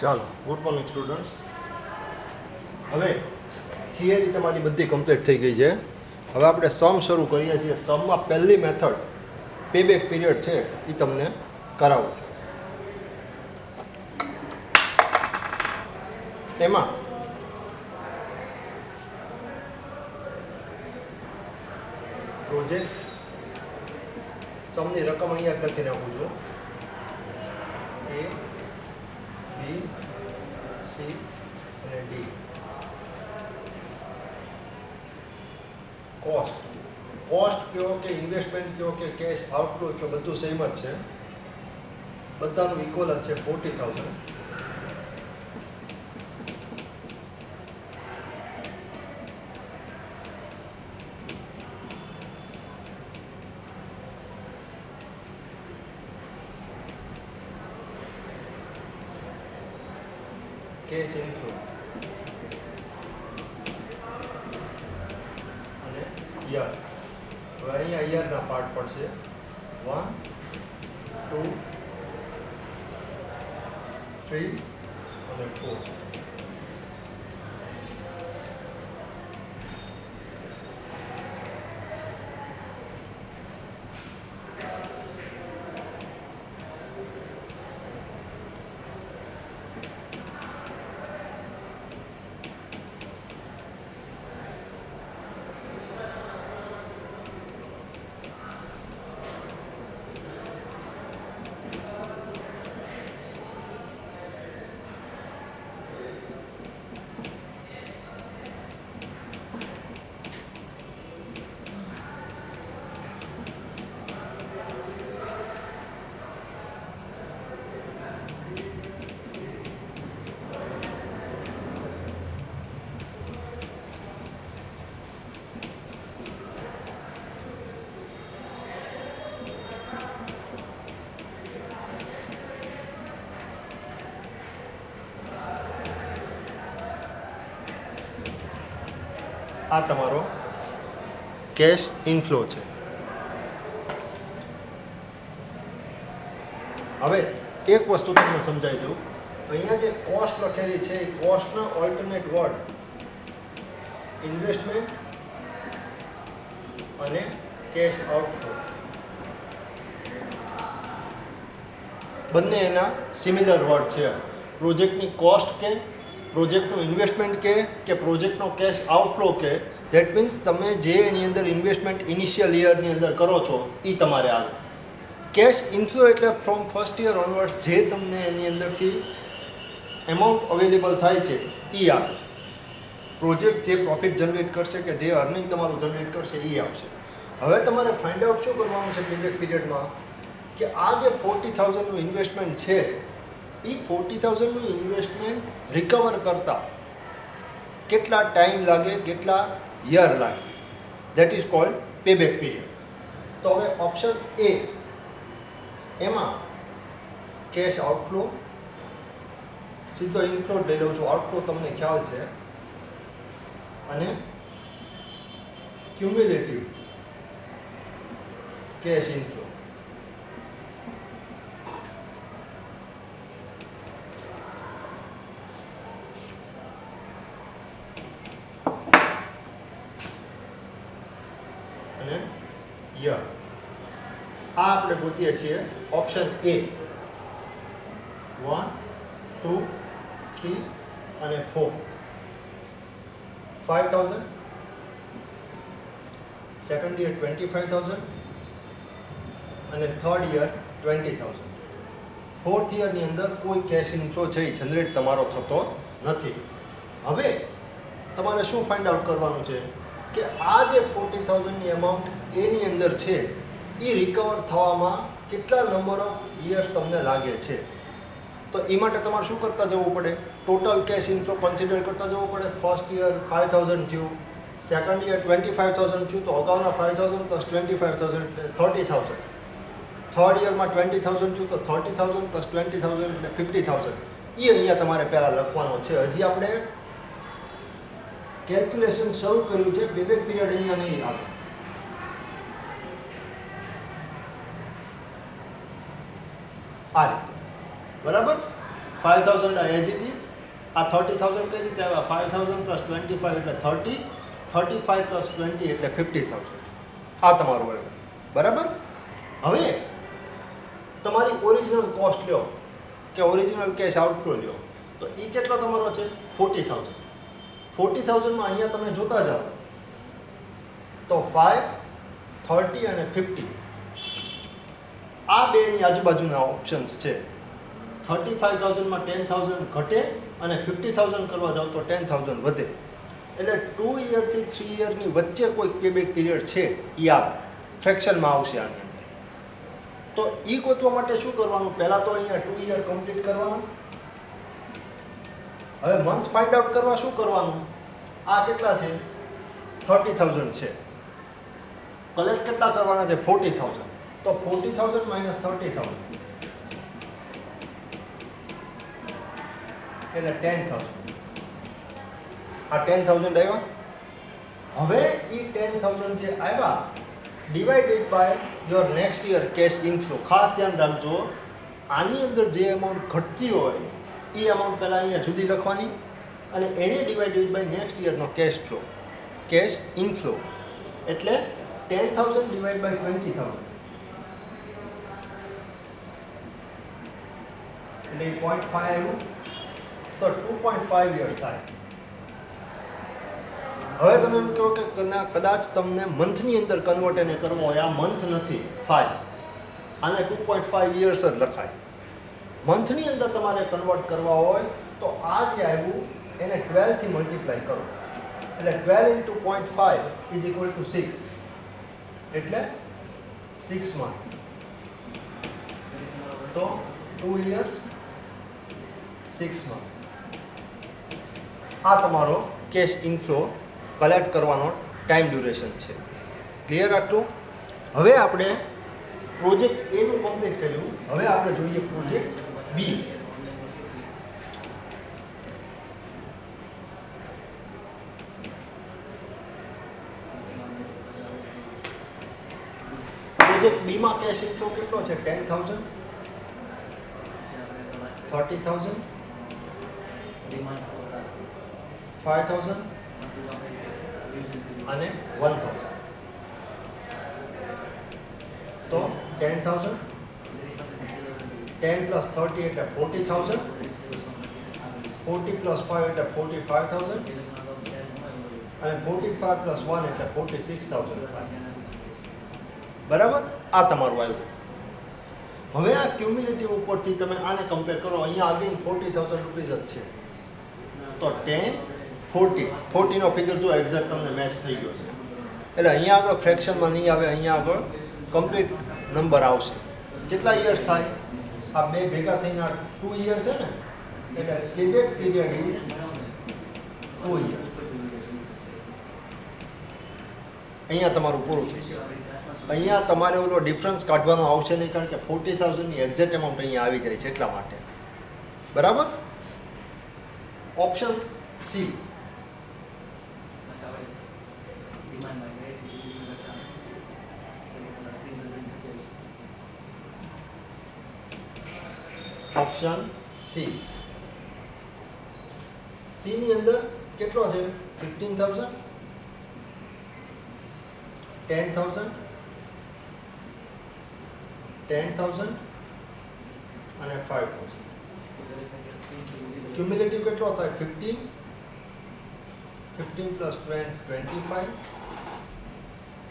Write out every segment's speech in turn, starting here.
ચાલો, good morning students. હવે theory તમારી બધી કમ્પ્લીટ થઈ ગઈ છે. હવે આપણે સમ શરૂ કરીએ છીએ. સમમાં પહેલી મેથડ પેબેક પીરિયડ છે એ તમને કરાવું છું. એમાં પ્રોજેક્ટ સમની રકમ અહીંયા જ લખીને આપું છું. A, B, C અને D. કોસ્ટ કયો કે ઇન્વેસ્ટમેન્ટ કયો કે કેશ આઉટફ્લો કયો બધું સેમ જ છે. બધાનું ઇક્વલ જ છે 40,000. કેશ ઇનફ્લો અને યર. હવે અહીંયા યરના પાર્ટ પડશે 1, 2, 3 અને 4. આ તમારો કેશ ઇનફ્લો છે. હવે એક વસ્તુ તમને સમજાવી દઉં. અહીંયા જે કોસ્ટ લખેલી છે એ કોસ્ટના ઓલ્ટરનેટ વર્ડ ઇન્વેસ્ટમેન્ટ અને કેશ આઉટફ્લો બંને એના સિમિલર વર્ડ છે. પ્રોજેક્ટની કોસ્ટ પ્રોજેક્ટનું ઇન્વેસ્ટમેન્ટ કે પ્રોજેક્ટનો કેશ આઉટફ્લો ધેટ મીન્સ તમે જે એની અંદર ઇન્વેસ્ટમેન્ટ ઇનિશિયલ યરની અંદર કરો છો એ તમારે આવે. કેશ ઇનફ્લો એટલે ફ્રોમ ફર્સ્ટ યર ઓનવર્ડ્સ જે તમને એની અંદરથી એમાઉન્ટ અવેલેબલ થાય છે એ આવે. પ્રોજેક્ટ જે પ્રોફિટ જનરેટ કરશે કે જે અર્નિંગ તમારું જનરેટ કરશે એ આવશે. હવે તમારે ફાઇન્ડ આઉટ શું કરવાનું છે પેબેક પીરિયડમાં કે આ જે 40,000નું ઇન્વેસ્ટમેન્ટ છે એ 40,000નું ઇન્વેસ્ટમેન્ટ રિકવર કરતા કેટલા ટાઈમ લાગે, કેટલા યર લાગે, ધેટ ઇઝ કોલ્ડ પેબેક પીરિયડ. તો હવે ઓપ્શન એ એમાં કેશ આઉટફ્લો સીધો ઇનફ્લો લઈ લઉં છું. આઉટફ્લો તમને ખ્યાલ છે. અને ક્યુમ્યુલેટિવ કેશ ઇનફ્લો. યર. આ આપણે ગોતીએ છીએ ઓપ્શન એ 1, 2, 3 અને 4. 5,000, સેકન્ડ યર 25,000 અને થર્ડ યર 20,000. ફોર્થ યરની અંદર કોઈ કેશ ઇનફ્લો છે એ જનરેટ તમારો થતો નથી. હવે તમારે શું ફાઇન્ડ આઉટ કરવાનું છે કે આ જે 40,000ની અમાઉન્ટ એની અંદર છે એ રિકવર થવામાં કેટલા નંબર ઓફ યર્સ તમને લાગે છે. તો એ માટે તમારે શું કરતા જવું પડે? ટોટલ કેશ ઇનફ્લો કન્સિડર કરતા જવું પડે. ફર્સ્ટ યર 5,000 થયું, સેકન્ડ યર 25,000 થયું, તો અગાઉના 5,000 પ્લસ 25,000 એટલે 30,000. થર્ડ યરમાં 20,000 થયું તો 30,000 પ્લસ 20,000 એટલે 50,000. એ અહીંયા તમારે પહેલાં લખવાનો છે. હજી આપણે કેલ્ક્યુલેશન શરૂ કર્યું છે. પેબેક પીરિયડ અહીંયા નહીં આવે. આ રીતે બરાબર. 5000 એઝ ઇટ ઇઝ. આ 30000 કઈ રીતે આવ્યા? 5000 પ્લસ 25 એટલે 30, 35 પ્લસ 20 એટલે 50000. આ તમારું આવ્યું. બરાબર. હવે તમારી ઓરિજિનલ કોસ્ટ લ્યો કે ઓરિજિનલ કેશ આઉટફ્લો લ્યો, તો એ કેટલો તમારો છે? 40000. 40000માં અહીંયા તમે જોતા જાઓ તો 5, 30 અને 50 આ બેની આજુબાજુના ઓપ્શન્સ છે. 35000માં 10000 ઘટે અને 50000 કરવા જાઓ તો 10000 વધે. એટલે 2 યરથી 3 યરની વચ્ચે કોઈ પેબેક પીરિયડ છે એ આ ફ્રેક્શનમાં આવશે આની અંદર. તો એ ગોતવા માટે શું કરવાનું? પહેલાં તો અહીંયા 2 યર કમ્પ્લીટ કરવાનું. હવે મંથ ફાઇન્ડ આઉટ કરવા શું કરવાનું? આ કેટલા છે? 30000 છે. કલેક્ટ કેટલા કરવાના છે? 40000. તો 40000 માઇનસ 30000 એટલે 10000. આ 10000 આવ્યા. હવે એ 10000 જે આવ્યા divided by your next year cash inflow. ખાસ ધ્યાન રાખજો, આની અંદર જે અમાઉન્ટ ઘટતી હોય એ અમાઉન્ટ પહેલાં અહીંયા જુદી લખવાની અને એને ડિવાઇડેડ બાય નેક્સ્ટ યરનો કેશ ફ્લો, કેશ ઇનફ્લો. એટલે 10000 ડિવાઇડ બાય 20000 એટલે 0.5 આવ્યું. તો 2.5 યર્સ થાય. હવે તમે એમ કહો કે કદાચ તમને મંથની અંદર કન્વર્ટ એને કરવો હોય, આ મંથ નથી 5, આને 2.5 યર્સ જ લખાય. મંથની અંદર તમારે કન્વર્ટ કરવા હોય તો આ જે આવ્યું એને 12 થી મલ્ટીપ્લાય કરો એટલે 12 into 0.5 is equal to 6 એટલે 6 month. તો 2 years 6 month. આ તમારો કેશ ઇનફ્લો કલેક્ટ કરવાનો ટાઈમ ડ્યુરેશન છે. ક્લિયર આટલું? હવે આપણે પ્રોજેક્ટ એ નું કમ્પ્લીટ કર્યું. હવે આપણે જોઈએ પ્રોજેક્ટ બી. પ્રોજેક્ટ બી માં કેશ ઇનફ્લો કેટલો છે? 10000, 30000, 5000 અને 1000. તો 10000, 10 પ્લસ 30 એટલે 40000, 40 પ્લસ 5 એટલે 45000 અને 45 પ્લસ 1 એટલે 46000. બરાબર. આ તમારું આવ્યું. હવે આ ક્યુમ્યુલેટિવ ઉપરથી તમે આને કમ્પેર કરો. અહીંયા અગેન 40000 રૂપીઝ જ છે. તો 10, 40 નો ફિગર જો એક્ઝેક્ટ તમને મેચ થઈ ગયો છે. એટલે અહીંયા આગળ ફ્રેક્શનમાં નહીં આવે, અહીંયા આગળ કમ્પ્લીટ નંબર આવશે. કેટલા યર્સ થાય? આ બે ભેગા થઈને 2 યર છે ને, એટલે પેબેક પીરિયડ ઇઝ 2 યર્સ. અહીંયા તમારું પૂરું થઈ ગયું. અહીંયા તમારે ઓલો ડિફરન્સ કાઢવાનો આવશે નહીં, કારણ કે 40000 ની એક્ઝેક્ટ અમાઉન્ટ અહીંયા આવી જાય છે એટલા માટે. બરાબર. Option C. Option C. C ની અંદર કેટલો છે? 15000, 10000, 10000 અને 5000. ક્યુમ્યુલેટિવ કેટલો થાય? 15, 15 પ્લસ 20 25,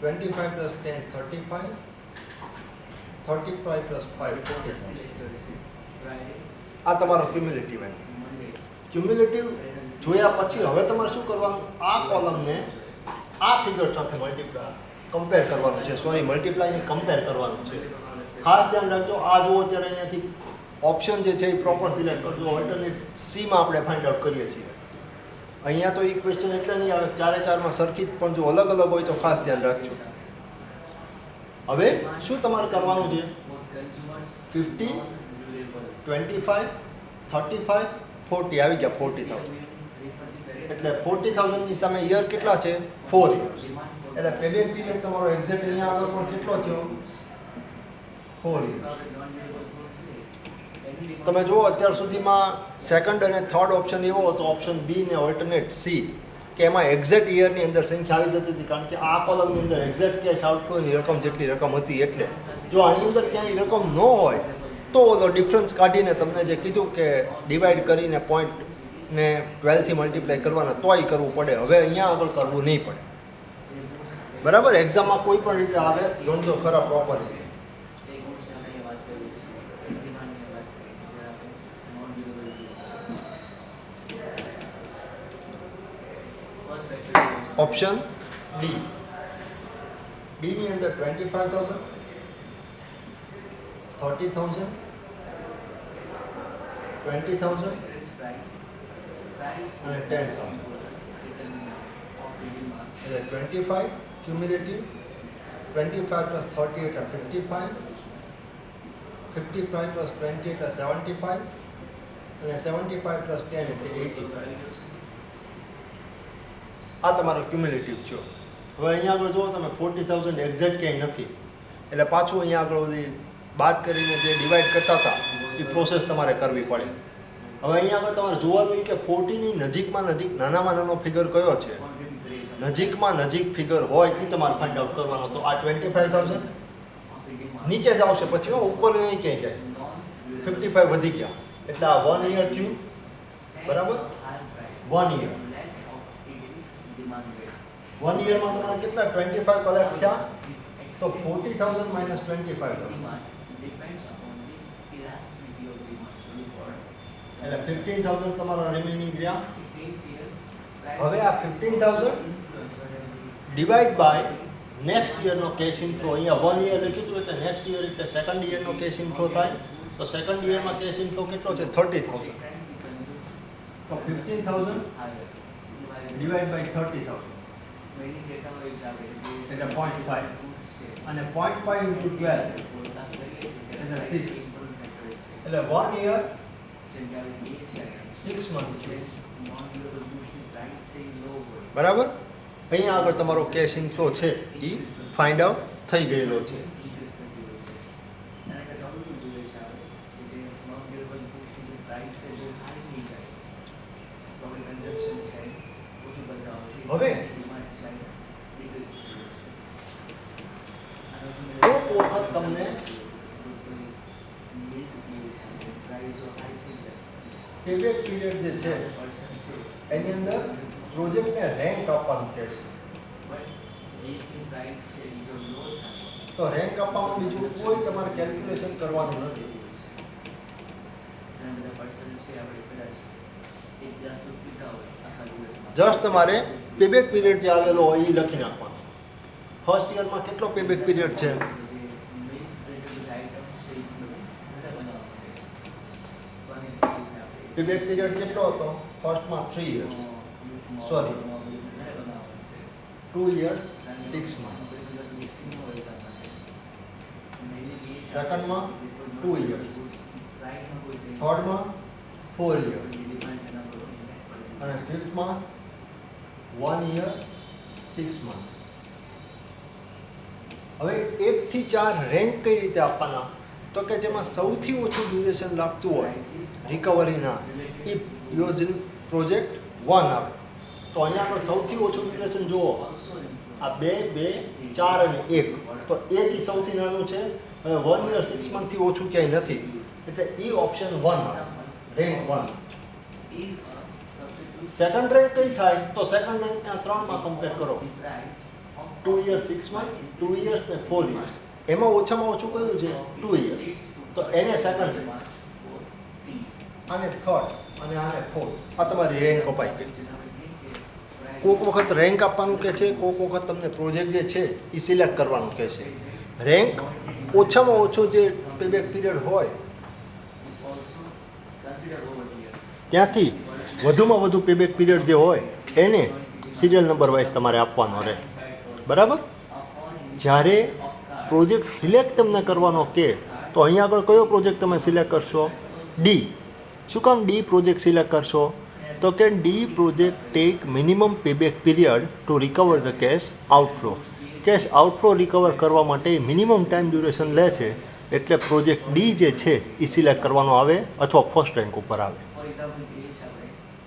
25 પ્લસ 10 35, 35 પ્લસ 5 40. આ તમારો ક્યુમ્યુલેટિવ આવ્યો. ક્યુમ્યુલેટિવ જોયા પછી હવે તમારે શું કરવાનું? આ કોલમને આ ફિગર સાથે કમ્પેર કરવાનું છે. મલ્ટીપ્લાયને કમ્પેર કરવાનું છે. ખાસ ધ્યાન રાખજો. આ જુઓ ત્યારે અહીંયાથી ઓપ્શન જે છે એ પ્રોપર સિલેક્ટ કરજો. ઓલ્ટરનેટ સીમાં આપણે ફાઇન્ડ આઉટ કરીએ છીએ. અહીંયા તો એ ક્વેશ્ચન એટલે નહીં આવે, 4 4માં સરખી જ, પણ જો અલગ અલગ હોય તો ખાસ ધ્યાન રાખજો. હવે શું તમારે કરવાનું છે? 50, 25, 35, 40 આવી ગયા. 40000 એટલે 40000 ની સામે યર કેટલા છે? 4 યર્સ. એટલે પેબેક પીરિયડ તમારો એક્ઝેક્ટ અહીંયા આગળ પણ કેટલો થયો? 4 યર્સ. તમે જુઓ અત્યાર સુધીમાં સેકન્ડ અને થર્ડ ઓપ્શન એવો હતો, ઓપ્શન બી ને ઓલ્ટરનેટ સી, કે એમાં એક્ઝેક્ટ યરની અંદર સંખ્યા આવી જતી હતી, કારણ કે આ કોલમની અંદર એક્ઝેક્ટ કેશ આઉટફ્લોની રકમ જેટલી રકમ હતી એટલે. જો આની અંદર ક્યાંય રકમ ન હોય તો ઓલો ડિફરન્સ કાઢીને તમને જે કીધું કે ડિવાઈડ કરીને પોઈન્ટને 12થી મલ્ટીપ્લાય કરવાના તોય કરવું પડે. હવે અહીંયા આગળ કરવું નહીં પડે. બરાબર, એક્ઝામમાં કોઈ પણ રીતે આવે નોંધો ખરા પ્રોપર. ઓપ્શન ડી, ડીની અંદર 25,000, 30,000, 20,000 અને 10,000. એટલે 25 ક્યુમ્યુલેટિવ, 25 પ્લસ 30 એટલે 55, 55 પ્લસ 20 એટલે 75 અને 75 પ્લસ 10 એટલે 85. આ તમારો ક્યુમ્યુલેટિવ થયો. હવે અહીંયા આગળ જુઓ તમે 40,000 એક્ઝેક્ટ ક્યાંય નથી, એટલે પાછું અહીંયા આગળ બધી બાદ કરીને જે ડિવાઈડ કરતા હતા એ પ્રોસેસ તમારે કરવી પડે. હવે અહીંયા આગળ તમારે જોવાનું કે 40ની નજીકમાં નજીક નાનામાં નાનો ફિગર કયો છે, નજીકમાં નજીક ફિગર હોય એ તમારે ફાઇન્ડ આઉટ કરવાનો. તો આ 25,000 નીચે જ આવશે, પછી ઉપર નહીં ક્યાંય જાય. 55 વધી ગયા એટલે આ 1 યર થયું. બરાબર, 1 યર. 1 યરમાં તમારે કેટલા 25 કલેક્ટ થયા, તો 40,000 માઇનસ 25,000 એટલે 15,000 તમારા રિમેનિંગ રહ્યા. હવે આ 15,000 ડિવાઈડ બાય નેક્સ્ટ યરનો કેશ ઇનફ્લો. અહીંયા 1 યર લખ્યું હતું એટલે નેક્સ્ટ યર એટલે સેકન્ડ યરનો કેશ ઇનફ્લો થાય. તો સેકન્ડ યરમાં કેશ ઇનફ્લો કેટલો છે, 30,000. તો 15,000 ડિવાઈડ બાય 30,000 એટલે 0.5 અને 0.5 ઇન્ટુ 12 એટલે 6 એટલે 1 યર 6 મંથ. બરાબર, અહીંયા આગળ તમારો કેશ ઇનફ્લો છે એ ફાઇન્ડ આઉટ થઈ ગયેલો છે. હવે કોઈક વખત તમને પેબેક પીરિયડ જે છે એની અંદર પ્રોજેક્ટને રેન્ક આપવાનું કહે છે. તો રેન્ક આપવામાં બીજું કોઈ તમારે કેલ્ક્યુલેશન કરવાનું નથી. જસ્ટ તમારે પેબેક પીરિયડ જે આવેલો હોય એ લખી નાખવાનો. ફર્સ્ટ યરમાં કેટલો પેબેક પીરિયડ છે, પેબેક પીરિયડ કેટલો હતો ફર્સ્ટમાં 3 years, સોરી 2 years 6 months, સેકન્ડમાં 2 years, થર્ડમાં 4 years અને ફિફ્થમાં 1 year 6 months. હવે 1 થી 4 રેન્ક કઈ રીતે આપવાના, તો કે જેમાં સૌથી ઓછું ડ્યુરેશન લાગતું હોય રિકવરીના એ યોજન પ્રોજેક્ટ 1 આવે. તો અહીંયા આગળ સૌથી ઓછું ડ્યુરેશન જુઓ, આ 2, 2, 4 અને 1. તો 1 એ સૌથી નાનું છે. હવે 1 year 6 month થી ઓછું ક્યાંય નથી, એટલે એ ઓપ્શન 1 રેન્ક 1. સેકન્ડ રેન્ક કઈ થાય, તો સેકન્ડ રેન્કના 3માં કમ્પેર કરો, 2 years 6 month, 2 years ને 4 years. એમાં ઓછામાં ઓછું કયું છે 2 years, તો એને સેકન્ડ રેન્ક, આને થર્ડ અને આને ફોર્થ. આ તમારી રેન્ક અપાઈ ગઈ. કોઈક વખત રેન્ક આપવાનું કહે છે, કોઈક વખત તમને પ્રોજેક્ટ જે છે એ સિલેક્ટ કરવાનું કહે છે. રેન્ક ઓછામાં ઓછો જે પેબેક પીરિયડ હોય ત્યાંથી વધુમાં વધુ પેબેક પીરિયડ જે હોય એને સિરિયલ નંબર વાઇઝ તમારે આપવાનો રહે. બરાબર, જ્યારે પ્રોજેક્ટ સિલેક્ટ તમને કરવાનો કે, તો અહીંયા આગળ કયો પ્રોજેક્ટ તમે સિલેક્ટ કરશો, ડી. શું કામ ડી પ્રોજેક્ટ સિલેક્ટ કરશો, તો કે the project take minimum payback period to recover the cash outflow. Cash outflow recover કરવા માટે મિનિમમ ટાઈમ ડ્યુરેશન લે છે એટલે પ્રોજેક્ટ ડી જે છે એ સિલેક્ટ કરવાનો આવે અથવા ફર્સ્ટ રેન્ક ઉપર આવે.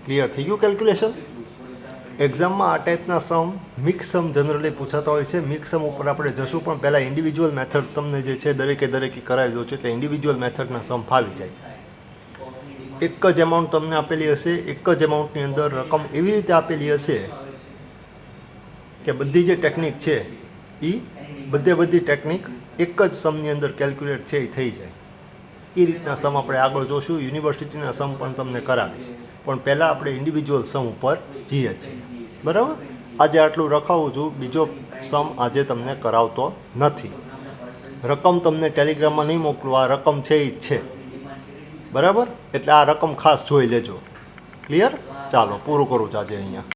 ક્લિયર થઈ ગયું કેલ્ક્યુલેશન? એક્ઝામમાં આ ટાઈપના સમ મિક્સ સમ જનરલી પૂછાતા હોય છે. મિક્સ સમ ઉપર આપણે જશું, પણ પહેલાં ઇન્ડિવિજ્યુઅલ મેથડ તમને જે છે દરેકે કરાવી દો છો, એટલે ઇન્ડિવિજ્યુઅલ મેથડના સમ ફાવી જાય. એક જ એમાઉન્ટ તમને આપેલી હશે, એક જ એમાઉન્ટની અંદર રકમ એવી રીતે આપેલી હશે કે બધી જે ટેકનિક છે એ બધી ટેકનિક એક જ સમની અંદર કેલ્ક્યુલેટ છે એ થઈ જાય. એ રીતના સમ આપણે આગળ જોશું. યુનિવર્સિટીના સમ પણ તમને કરાવીશ, પણ પહેલાં આપણે ઇન્ડિવિજ્યુઅલ સમ ઉપર જઈએ છીએ. બરાબર? આજે આટલું રખાવું છું. બીજો સમ આજે તમને કરાવતો નથી. રકમ તમને ટેલિગ્રામમાં નહીં મોકલું, આ રકમ છે એ જ છે. બરાબર? એટલે આ રકમ ખાસ જોઈ લેજો. ક્લિયર? ચાલો પૂરું કરું છું આજે અહીંયા.